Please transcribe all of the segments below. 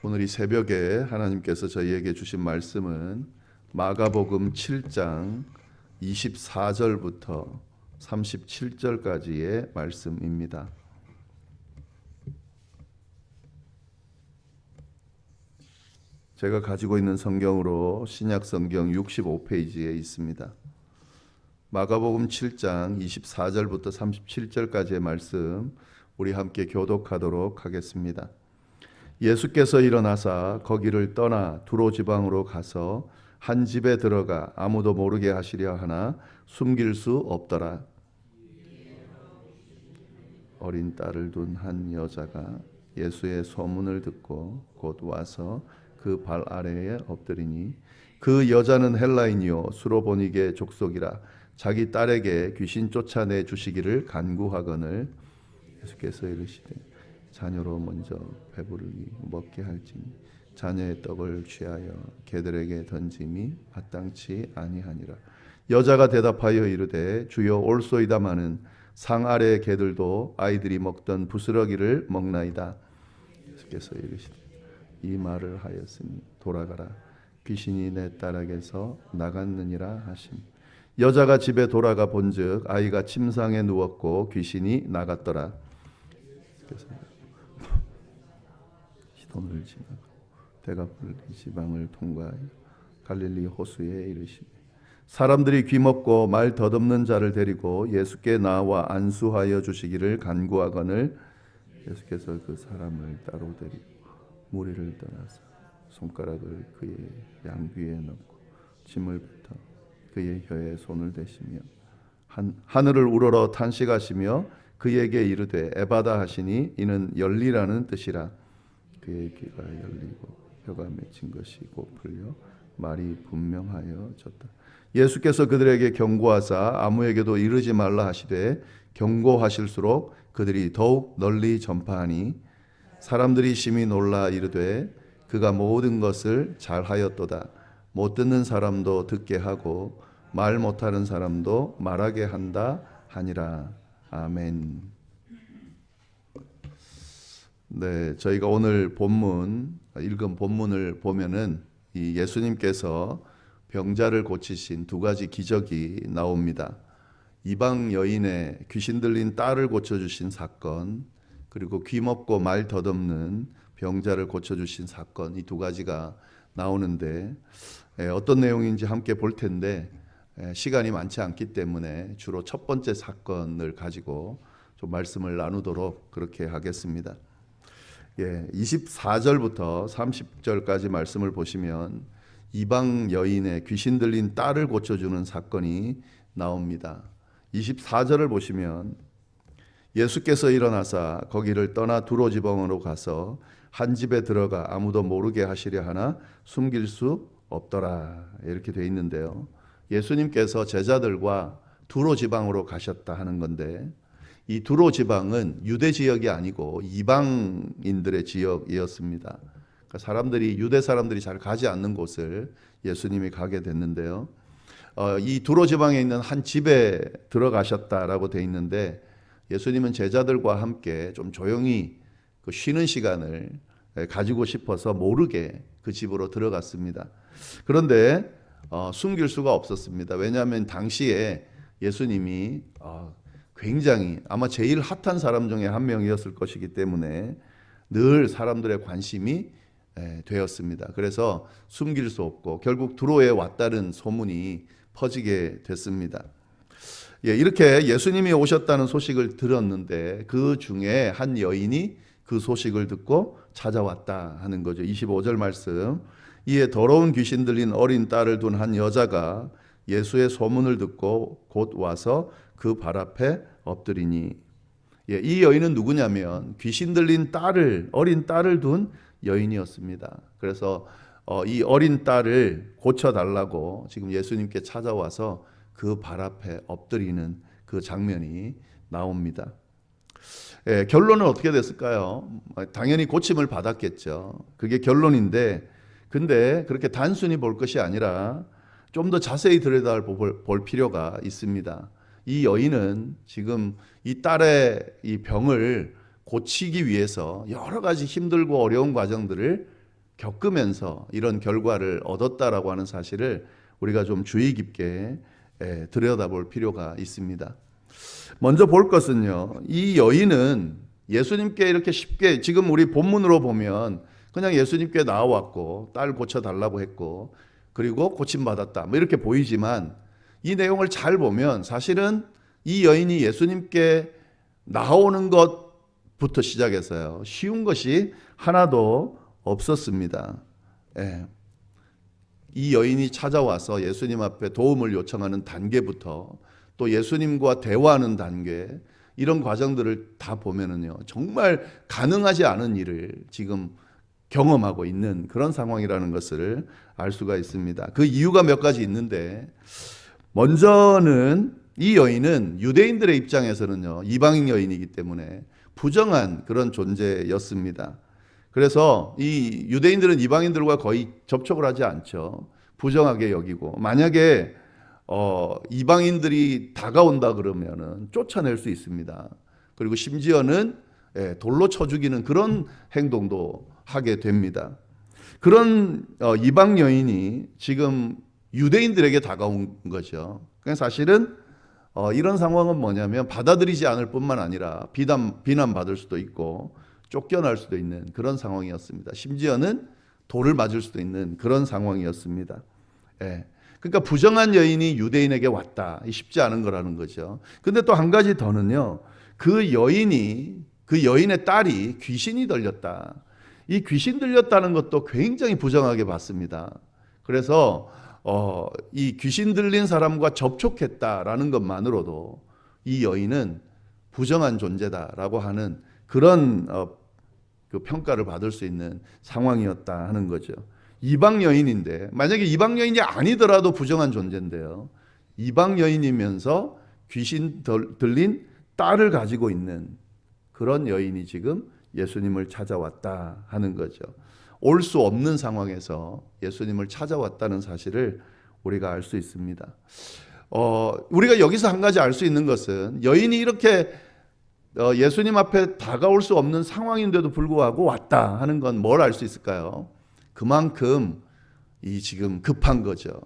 오늘 이 새벽에 하나님께서 저희에게 주신 말씀은 마가복음 7장 24절부터 37절까지의 말씀입니다. 제가 가지고 있는 성경으로 신약 성경 65페이지에 있습니다. 마가복음 7장 24절부터 37절까지의 말씀 우리 함께 교독하도록 하겠습니다. 예수께서 일어나사 거기를 떠나 두로 지방으로 가서 한 집에 들어가 아무도 모르게 하시려 하나 숨길 수 없더라. 어린 딸을 둔 한 여자가 예수의 소문을 듣고 곧 와서 그 발 아래에 엎드리니 그 여자는 헬라인이요 수로보니게 족속이라. 자기 딸에게 귀신 쫓아내 주시기를 간구하거늘 예수께서 이르시되 자녀로 먼저 배부르기 먹게 할지니 자녀의 떡을 취하여 개들에게 던짐이 마땅치 아니하니라. 여자가 대답하여 이르되 주여 올소이다마는 상 아래의 개들도 아이들이 먹던 부스러기를 먹나이다. 예수께서 이르시되 이 말을 하였으니 돌아가라. 귀신이 내 딸에게서 나갔느니라 하시니 여자가 집에 돌아가 본즉 아이가 침상에 누웠고 귀신이 나갔더라. 그래서 시돈을 지나고 데가폴리 지방을 통과하여 갈릴리 호수에 이르시되 사람들이 귀먹고 말 덧없는 자를 데리고 예수께 나와 안수하여 주시기를 간구하거늘 예수께서 그 사람을 따로 데리고 무리를 떠나서 손가락을 그의 양귀에 넣고 침을 뱉어 그의 혀에 손을 대시며 하늘을 우러러 탄식하시며 그에게 이르되 에바다 하시니 이는 열리라는 뜻이라. 그의 귀가 열리고 혀가 맺힌 것이 곧 풀려 말이 분명하여졌다. 예수께서 그들에게 경고하사 아무에게도 이르지 말라 하시되 경고하실수록 그들이 더욱 널리 전파하니 사람들이 심히 놀라 이르되 그가 모든 것을 잘하였도다. 못 듣는 사람도 듣게 하고 말 못하는 사람도 말하게 한다 하니라. 아멘. 네, 저희가 오늘 읽은 본문을 보면은 이 예수님께서 병자를 고치신 두 가지 기적이 나옵니다. 이방 여인의 귀신 들린 딸을 고쳐주신 사건, 그리고 귀먹고 말 덧없는 병자를 고쳐주신 사건, 이 두 가지가 나오는데 어떤 내용인지 함께 볼 텐데 시간이 많지 않기 때문에 주로 첫 번째 사건을 가지고 좀 말씀을 나누도록 그렇게 하겠습니다. 24절부터 30절까지 말씀을 보시면 이방 여인의 귀신 들린 딸을 고쳐주는 사건이 나옵니다. 24절을 보시면 예수께서 일어나사 거기를 떠나 두로 지방으로 가서 한 집에 들어가 아무도 모르게 하시려 하나 숨길 수 없더라. 이렇게 돼 있는데요. 예수님께서 제자들과 두로 지방으로 가셨다 하는 건데 이 두로 지방은 유대 지역이 아니고 이방인들의 지역이었습니다. 그러니까 유대 사람들이 잘 가지 않는 곳을 예수님이 가게 됐는데요. 이 두로 지방에 있는 한 집에 들어가셨다라고 돼 있는데 예수님은 제자들과 함께 좀 조용히 쉬는 시간을 가지고 싶어서 모르게 그 집으로 들어갔습니다. 그런데 숨길 수가 없었습니다. 왜냐하면 당시에 예수님이 굉장히 아마 제일 핫한 사람 중에 한 명이었을 것이기 때문에 늘 사람들의 관심이 되었습니다. 그래서 숨길 수 없고 결국 두로에 왔다는 소문이 퍼지게 됐습니다. 이렇게 예수님이 오셨다는 소식을 들었는데 그 중에 한 여인이 그 소식을 듣고 찾아왔다 하는 거죠. 25절 말씀. 이에 더러운 귀신 들린 어린 딸을 둔 한 여자가 예수의 소문을 듣고 곧 와서 그 발 앞에 엎드리니. 이 여인은 누구냐면 귀신 들린 어린 딸을 둔 여인이었습니다. 그래서 이 어린 딸을 고쳐달라고 지금 예수님께 찾아와서 그 발 앞에 엎드리는 그 장면이 나옵니다. 결론은 어떻게 됐을까요? 당연히 고침을 받았겠죠. 그게 결론인데 근데 그렇게 단순히 볼 것이 아니라 좀 더 자세히 들여다볼 필요가 있습니다. 이 여인은 지금 이 딸의 이 병을 고치기 위해서 여러 가지 힘들고 어려운 과정들을 겪으면서 이런 결과를 얻었다라고 하는 사실을 우리가 좀 주의 깊게 들여다볼 필요가 있습니다. 먼저 볼 것은요, 이 여인은 예수님께 이렇게 쉽게, 지금 우리 본문으로 보면 그냥 예수님께 나와왔고 딸 고쳐달라고 했고 그리고 고침받았다 뭐 이렇게 보이지만, 이 내용을 잘 보면 사실은 이 여인이 예수님께 나오는 것부터 시작해서요, 쉬운 것이 하나도 없었습니다. 이 여인이 찾아와서 예수님 앞에 도움을 요청하는 단계부터 또 예수님과 대화하는 단계, 이런 과정들을 다 보면은요, 정말 가능하지 않은 일을 지금 경험하고 있는 그런 상황이라는 것을 알 수가 있습니다. 그 이유가 몇 가지 있는데, 먼저는 이 여인은 유대인들의 입장에서는요, 이방인 여인이기 때문에 부정한 그런 존재였습니다. 그래서 이 유대인들은 이방인들과 거의 접촉을 하지 않죠. 부정하게 여기고, 만약에 이방인들이 다가온다 그러면은 쫓아낼 수 있습니다. 그리고 심지어는 돌로 쳐 죽이는 그런 행동도 하게 됩니다. 그런 이방 여인이 지금 유대인들에게 다가온 거죠. 사실은 이런 상황은 뭐냐면 받아들이지 않을 뿐만 아니라 비난받을 수도 있고 쫓겨날 수도 있는 그런 상황이었습니다. 심지어는 돌을 맞을 수도 있는 그런 상황이었습니다. 그러니까 부정한 여인이 유대인에게 왔다, 쉽지 않은 거라는 거죠. 근데 또 한 가지 더는요, 그 여인의 딸이 귀신이 들렸다. 이 귀신 들렸다는 것도 굉장히 부정하게 봤습니다. 그래서 이 귀신 들린 사람과 접촉했다라는 것만으로도 이 여인은 부정한 존재다라고 하는 그런 그 평가를 받을 수 있는 상황이었다 하는 거죠. 이방 여인인데, 만약에 이방 여인이 아니더라도 부정한 존재인데요, 이방 여인이면서 귀신 들린 딸을 가지고 있는 그런 여인이 지금 예수님을 찾아왔다 하는 거죠. 올 수 없는 상황에서 예수님을 찾아왔다는 사실을 우리가 알 수 있습니다. 우리가 여기서 한 가지 알 수 있는 것은, 여인이 이렇게 예수님 앞에 다가올 수 없는 상황인데도 불구하고 왔다 하는 건 뭘 알 수 있을까요? 그만큼 지금 급한 거죠.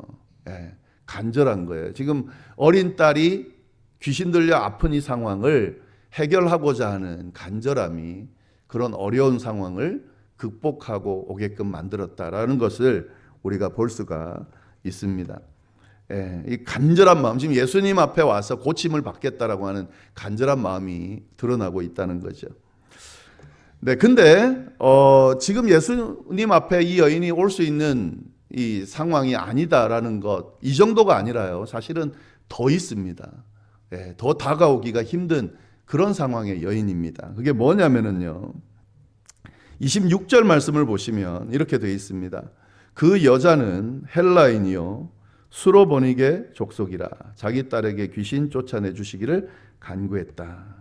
간절한 거예요. 지금 어린 딸이 귀신 들려 아픈 이 상황을 해결하고자 하는 간절함이 그런 어려운 상황을 극복하고 오게끔 만들었다라는 것을 우리가 볼 수가 있습니다. 이 간절한 마음, 지금 예수님 앞에 와서 고침을 받겠다라고 하는 간절한 마음이 드러나고 있다는 거죠. 네, 근데 지금 예수님 앞에 이 여인이 올 수 있는 이 상황이 아니다라는 것, 이 정도가 아니라요, 사실은 더 있습니다. 더 다가오기가 힘든 그런 상황의 여인입니다. 그게 뭐냐면은요, 26절 말씀을 보시면 이렇게 되어 있습니다. 그 여자는 헬라인이요 수로보닉의 족속이라 자기 딸에게 귀신 쫓아내 주시기를 간구했다.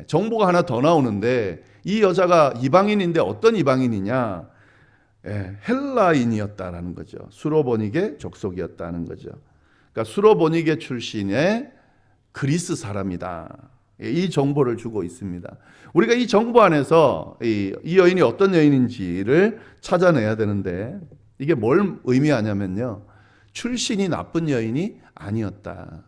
정보가 하나 더 나오는데, 이 여자가 이방인인데 어떤 이방인이냐? 헬라인이었다라는 거죠. 수로보닉의 족속이었다는 거죠. 그러니까 수로보닉의 출신의 그리스 사람이다. 이 정보를 주고 있습니다. 우리가 이 정보 안에서 이 여인이 어떤 여인인지를 찾아내야 되는데, 이게 뭘 의미하냐면요, 출신이 나쁜 여인이 아니었다.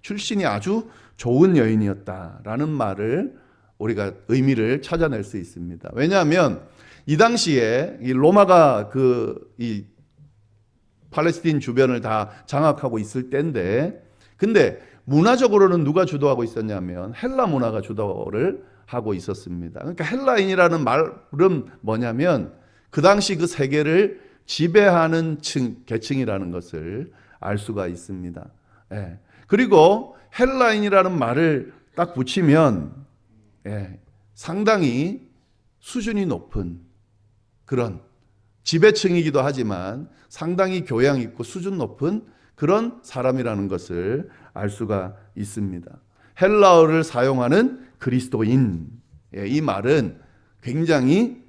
출신이 아주 좋은 여인이었다라는 말을 우리가 의미를 찾아낼 수 있습니다. 왜냐하면 이 당시에 이 로마가 이 팔레스틴 주변을 다 장악하고 있을 때인데, 근데 문화적으로는 누가 주도하고 있었냐면 헬라 문화가 주도를 하고 있었습니다. 그러니까 헬라인이라는 말은 뭐냐면 그 당시 그 세계를 지배하는 계층이라는 것을 알 수가 있습니다. 그리고 헬라인이라는 말을 딱 붙이면 상당히 수준이 높은 그런 지배층이기도 하지만 상당히 교양 있고 수준 높은 그런 사람이라는 것을 알 수가 있습니다. 헬라어를 사용하는 그리스도인, 이 말은 굉장히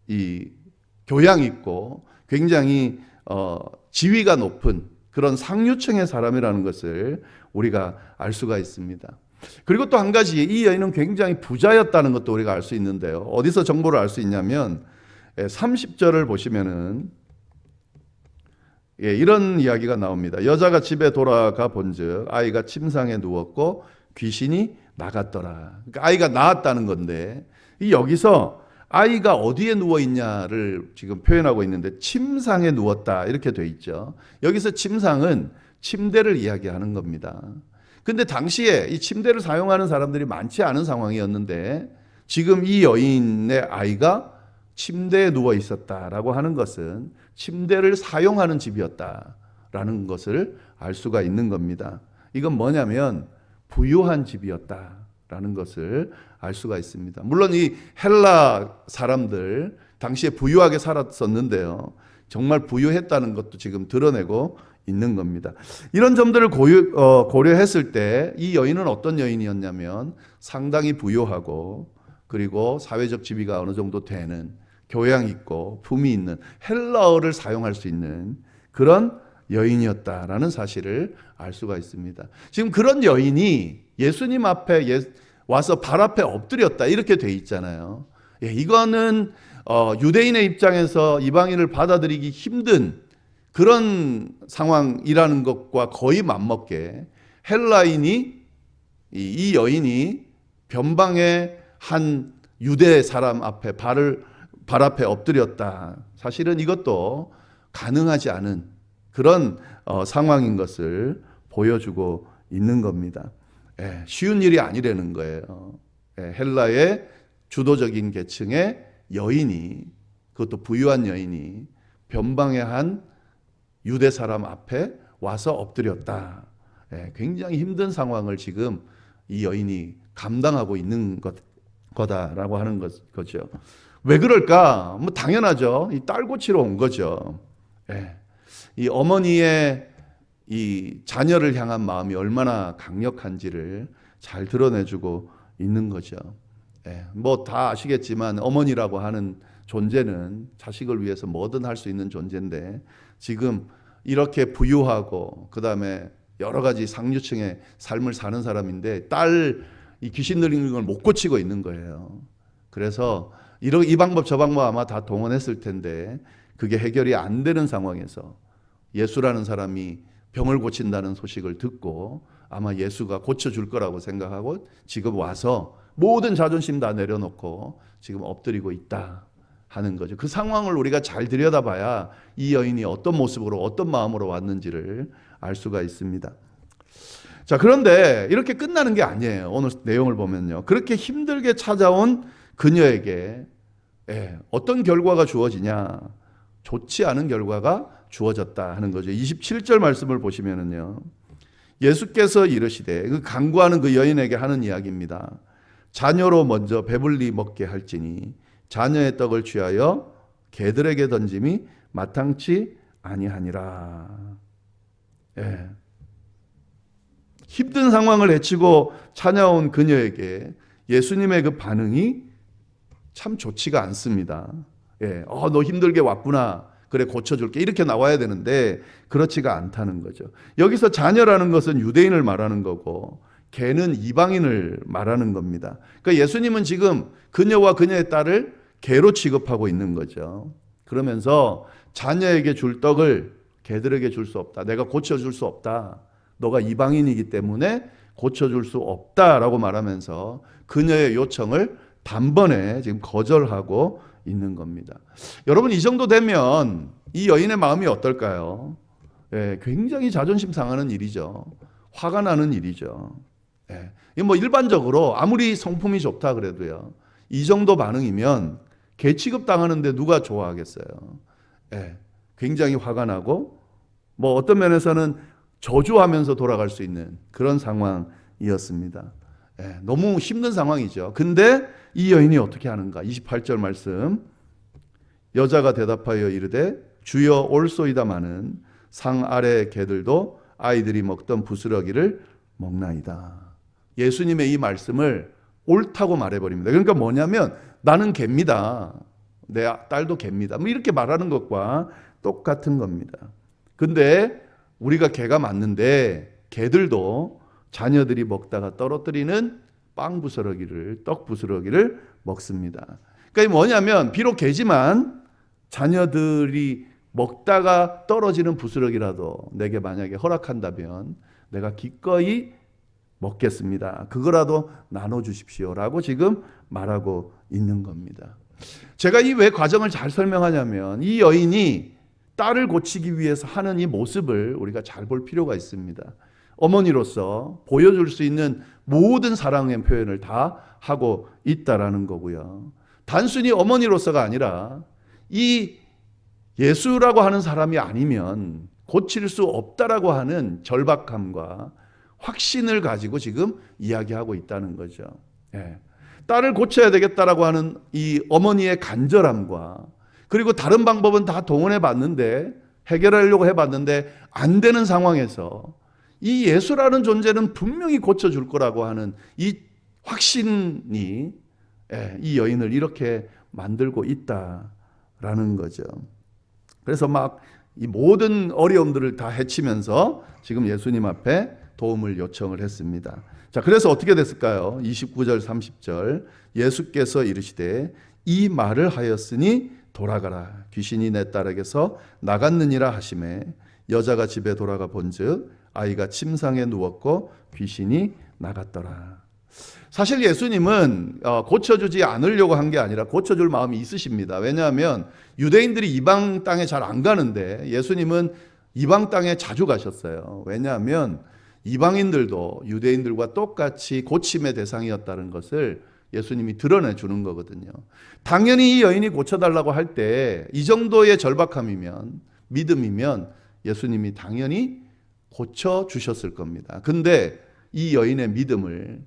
이 교양 있고 굉장히 지위가 높은 그런 상류층의 사람이라는 것을 우리가 알 수가 있습니다. 그리고 또 한 가지, 이 여인은 굉장히 부자였다는 것도 우리가 알 수 있는데요. 어디서 정보를 알 수 있냐면 30절을 보시면은 이런 이야기가 나옵니다. 여자가 집에 돌아가 본즉 아이가 침상에 누웠고 귀신이 나갔더라. 그러니까 아이가 나았다는 건데, 여기서 아이가 어디에 누워 있냐를 지금 표현하고 있는데 침상에 누웠다 이렇게 돼 있죠. 여기서 침상은 침대를 이야기하는 겁니다. 근데 당시에 이 침대를 사용하는 사람들이 많지 않은 상황이었는데 지금 이 여인의 아이가 침대에 누워 있었다라고 하는 것은 침대를 사용하는 집이었다라는 것을 알 수가 있는 겁니다. 이건 뭐냐면 부유한 집이었다라는 것을 알 수가 있습니다. 물론 이 헬라 사람들 당시에 부유하게 살았었는데요. 정말 부유했다는 것도 지금 드러내고 있는 겁니다. 이런 점들을 고려했을 때 이 여인은 어떤 여인이었냐면 상당히 부유하고 그리고 사회적 지위가 어느 정도 되는, 교양 있고 품위 있는, 헬라어를 사용할 수 있는 그런 여인이었다라는 사실을 알 수가 있습니다. 지금 그런 여인이 예수님 앞에 와서 발 앞에 엎드렸다 이렇게 돼 있잖아요. 이거는 유대인의 입장에서 이방인을 받아들이기 힘든 그런 상황이라는 것과 거의 맞먹게 헬라인이, 이 여인이 변방의 한 유대 사람 앞에 발 앞에 엎드렸다. 사실은 이것도 가능하지 않은 그런 상황인 것을 보여주고 있는 겁니다. 쉬운 일이 아니라는 거예요. 헬라의 주도적인 계층의 여인이, 그것도 부유한 여인이 변방의 한 유대 사람 앞에 와서 엎드렸다. 굉장히 힘든 상황을 지금 이 여인이 감당하고 있는 거다라고 하는 거죠. 왜 그럴까? 뭐 당연하죠. 이 딸 고치러 온 거죠. 이 어머니의 이 자녀를 향한 마음이 얼마나 강력한지를 잘 드러내주고 있는 거죠. 뭐 다 아시겠지만 어머니라고 하는 존재는 자식을 위해서 뭐든 할 수 있는 존재인데 지금 이렇게 부유하고 그다음에 여러 가지 상류층의 삶을 사는 사람인데 이 귀신 들리는 걸 못 고치고 있는 거예요. 그래서 이 방법 저 방법 아마 다 동원했을 텐데 그게 해결이 안 되는 상황에서 예수라는 사람이 병을 고친다는 소식을 듣고 아마 예수가 고쳐줄 거라고 생각하고 지금 와서 모든 자존심 다 내려놓고 지금 엎드리고 있다 하는 거죠. 그 상황을 우리가 잘 들여다봐야 이 여인이 어떤 모습으로 어떤 마음으로 왔는지를 알 수가 있습니다. 자, 그런데 이렇게 끝나는 게 아니에요. 오늘 내용을 보면요. 그렇게 힘들게 찾아온 그녀에게 어떤 결과가 주어지냐? 좋지 않은 결과가 주어졌다 하는 거죠. 27절 말씀을 보시면은요. 예수께서 이르시되, 그 간구하는 그 여인에게 하는 이야기입니다. 자녀로 먼저 배불리 먹게 할지니 자녀의 떡을 취하여 개들에게 던짐이 마땅치 아니하니라. 힘든 상황을 헤치고 찾아온 그녀에게 예수님의 그 반응이 참 좋지가 않습니다. 너 힘들게 왔구나. 그래, 고쳐줄게. 이렇게 나와야 되는데 그렇지가 않다는 거죠. 여기서 자녀라는 것은 유대인을 말하는 거고 개는 이방인을 말하는 겁니다. 그러니까 예수님은 지금 그녀와 그녀의 딸을 개로 취급하고 있는 거죠. 그러면서 자녀에게 줄 떡을 개들에게 줄 수 없다. 내가 고쳐줄 수 없다. 너가 이방인이기 때문에 고쳐줄 수 없다라고 말하면서 그녀의 요청을 단번에 지금 거절하고 있는 겁니다. 여러분, 이 정도 되면 이 여인의 마음이 어떨까요? 굉장히 자존심 상하는 일이죠. 화가 나는 일이죠. 뭐 일반적으로 아무리 성품이 좋다 그래도요, 이 정도 반응이면 개 취급 당하는데 누가 좋아하겠어요? 굉장히 화가 나고 뭐 어떤 면에서는 저주하면서 돌아갈 수 있는 그런 상황이었습니다. 너무 힘든 상황이죠. 근데 이 여인이 어떻게 하는가? 28절 말씀. 여자가 대답하여 이르되 주여 올소이다마는 상 아래 개들도 아이들이 먹던 부스러기를 먹나이다. 예수님의 이 말씀을 옳다고 말해버립니다. 그러니까 뭐냐면 나는 개입니다. 내 딸도 개입니다. 뭐 이렇게 말하는 것과 똑같은 겁니다. 근데 우리가 개가 맞는데 개들도 자녀들이 먹다가 떨어뜨리는 빵 부스러기를, 떡 부스러기를 먹습니다. 그러니까 뭐냐면 비록 개지만 자녀들이 먹다가 떨어지는 부스러기라도 내게 만약에 허락한다면 내가 기꺼이 먹겠습니다. 그거라도 나눠주십시오라고 지금 말하고 있는 겁니다. 제가 이 왜 과정을 잘 설명하냐면 이 여인이 딸을 고치기 위해서 하는 이 모습을 우리가 잘 볼 필요가 있습니다. 어머니로서 보여줄 수 있는 모든 사랑의 표현을 다 하고 있다라는 거고요. 단순히 어머니로서가 아니라 이 예수라고 하는 사람이 아니면 고칠 수 없다라고 하는 절박함과 확신을 가지고 지금 이야기하고 있다는 거죠. 예. 딸을 고쳐야 되겠다라고 하는 이 어머니의 간절함과 그리고 다른 방법은 다 동원해 봤는데 해결하려고 해봤는데 안 되는 상황에서 이 예수라는 존재는 분명히 고쳐줄 거라고 하는 이 확신이 이 여인을 이렇게 만들고 있다라는 거죠. 그래서 막 이 모든 어려움들을 다 헤치면서 지금 예수님 앞에 도움을 요청을 했습니다. 자, 그래서 어떻게 됐을까요? 29절 30절 예수께서 이르시되 이 말을 하였으니 돌아가라. 귀신이 내 딸에게서 나갔느니라 하시매 여자가 집에 돌아가 본즉 아이가 침상에 누웠고 귀신이 나갔더라. 사실 예수님은 고쳐주지 않으려고 한 게 아니라 고쳐줄 마음이 있으십니다. 왜냐하면 유대인들이 이방 땅에 잘 안 가는데 예수님은 이방 땅에 자주 가셨어요. 왜냐하면 이방인들도 유대인들과 똑같이 고침의 대상이었다는 것을 예수님이 드러내 주는 거거든요. 당연히 이 여인이 고쳐달라고 할 때 이 정도의 절박함이면 믿음이면 예수님이 당연히 고쳐주셨을 겁니다. 근데 이 여인의 믿음을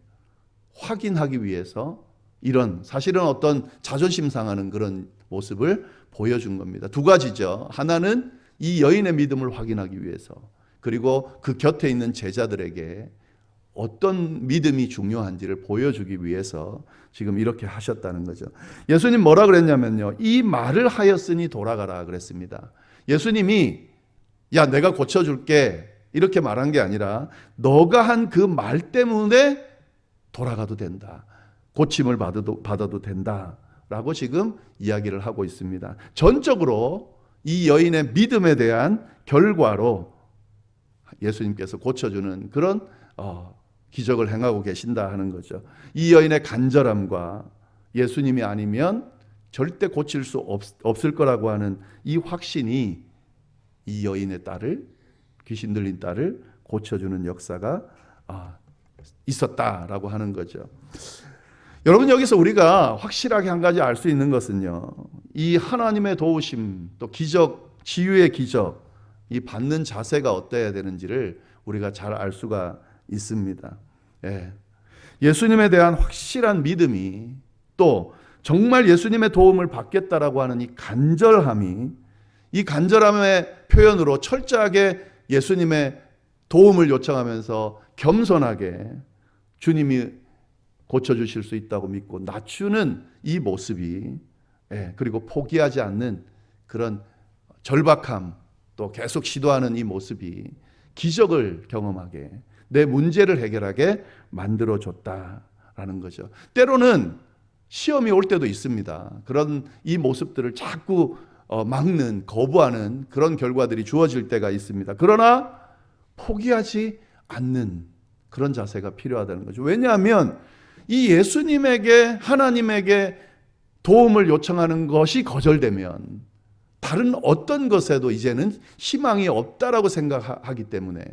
확인하기 위해서 이런 사실은 어떤 자존심 상하는 그런 모습을 보여준 겁니다. 두 가지죠. 하나는 이 여인의 믿음을 확인하기 위해서 그리고 그 곁에 있는 제자들에게 어떤 믿음이 중요한지를 보여주기 위해서 지금 이렇게 하셨다는 거죠. 예수님 뭐라 그랬냐면요. 이 말을 하였으니 돌아가라 그랬습니다. 예수님이 야 내가 고쳐줄게 이렇게 말한 게 아니라 너가 한 그 말 때문에 돌아가도 된다. 고침을 받아도 된다라고 지금 이야기를 하고 있습니다. 전적으로 이 여인의 믿음에 대한 결과로 예수님께서 고쳐주는 그런 기적을 행하고 계신다 하는 거죠. 이 여인의 간절함과 예수님이 아니면 절대 고칠 수 없을 거라고 하는 이 확신이 이 여인의 딸을 귀신 들린 딸을 고쳐주는 역사가 있었다라고 하는 거죠. 여러분 여기서 우리가 확실하게 한 가지 알 수 있는 것은요. 이 하나님의 도우심 또 기적 치유의 기적 이 받는 자세가 어때야 되는지를 우리가 잘 알 수가 있습니다. 예수님에 대한 확실한 믿음이 또 정말 예수님의 도움을 받겠다라고 하는 이 간절함이 이 간절함의 표현으로 철저하게 예수님의 도움을 요청하면서 겸손하게 주님이 고쳐주실 수 있다고 믿고 낮추는 이 모습이 그리고 포기하지 않는 그런 절박함 또 계속 시도하는 이 모습이 기적을 경험하게 내 문제를 해결하게 만들어줬다라는 거죠. 때로는 시험이 올 때도 있습니다. 그런 이 모습들을 자꾸 막는 거부하는 그런 결과들이 주어질 때가 있습니다. 그러나 포기하지 않는 그런 자세가 필요하다는 거죠. 왜냐하면 이 예수님에게 하나님에게 도움을 요청하는 것이 거절되면 다른 어떤 것에도 이제는 희망이 없다라고 생각하기 때문에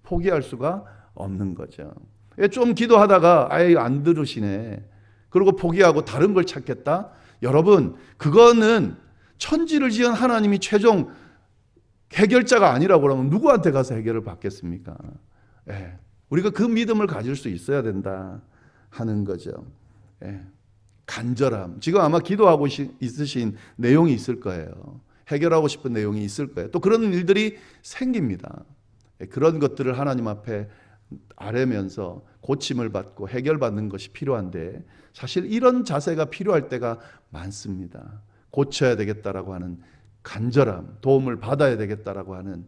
포기할 수가 없는 거죠. 좀 기도하다가 아예 안 들으시네. 그리고 포기하고 다른 걸 찾겠다. 여러분 그거는 천지를 지은 하나님이 최종 해결자가 아니라고 그러면 누구한테 가서 해결을 받겠습니까? 우리가 그 믿음을 가질 수 있어야 된다 하는 거죠. 간절함. 지금 아마 기도하고 있으신 내용이 있을 거예요. 해결하고 싶은 내용이 있을 거예요. 또 그런 일들이 생깁니다. 그런 것들을 하나님 앞에 아뢰면서 고침을 받고 해결받는 것이 필요한데 사실 이런 자세가 필요할 때가 많습니다. 고쳐야 되겠다라고 하는 간절함, 도움을 받아야 되겠다라고 하는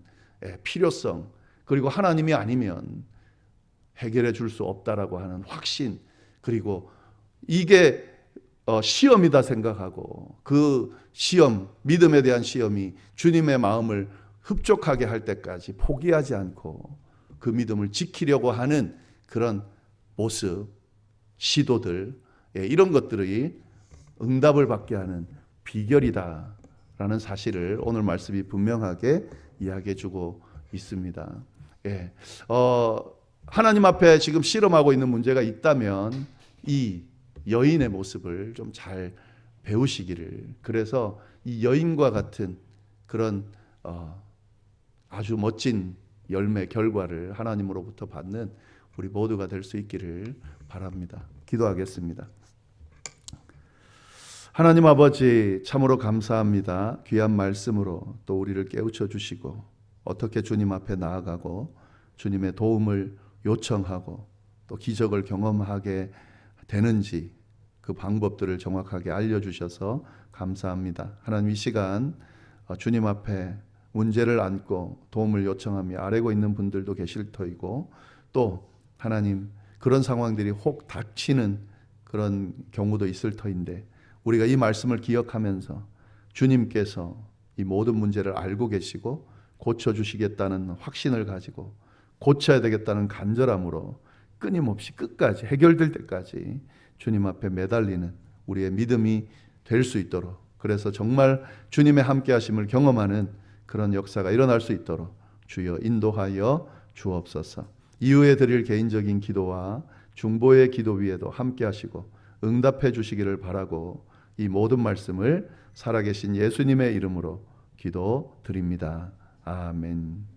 필요성, 그리고 하나님이 아니면 해결해 줄 수 없다라고 하는 확신, 그리고 이게 시험이다 생각하고 그 시험, 믿음에 대한 시험이 주님의 마음을 흡족하게 할 때까지 포기하지 않고 그 믿음을 지키려고 하는 그런 모습, 시도들, 이런 것들이 응답을 받게 하는 비결이다라는 사실을 오늘 말씀이 분명하게 이야기해 주고 있습니다. 하나님 앞에 지금 씨름하고 있는 문제가 있다면 이 여인의 모습을 좀 잘 배우시기를, 그래서 이 여인과 같은 그런 아주 멋진 열매 결과를 하나님으로부터 받는 우리 모두가 될 수 있기를 바랍니다. 기도하겠습니다. 하나님 아버지, 참으로 감사합니다. 귀한 말씀으로 또 우리를 깨우쳐 주시고 어떻게 주님 앞에 나아가고 주님의 도움을 요청하고 또 기적을 경험하게 되는지 그 방법들을 정확하게 알려주셔서 감사합니다. 하나님, 이 시간 주님 앞에 문제를 안고 도움을 요청하며 아뢰고 있는 분들도 계실 터이고, 또 하나님, 그런 상황들이 혹 닥치는 그런 경우도 있을 터인데 우리가 이 말씀을 기억하면서 주님께서 이 모든 문제를 알고 계시고 고쳐주시겠다는 확신을 가지고 고쳐야 되겠다는 간절함으로 끊임없이 끝까지 해결될 때까지 주님 앞에 매달리는 우리의 믿음이 될 수 있도록, 그래서 정말 주님의 함께하심을 경험하는 그런 역사가 일어날 수 있도록 주여 인도하여 주옵소서. 이후에 드릴 개인적인 기도와 중보의 기도 위에도 함께하시고 응답해 주시기를 바라고 이 모든 말씀을 살아계신 예수님의 이름으로 기도드립니다. 아멘.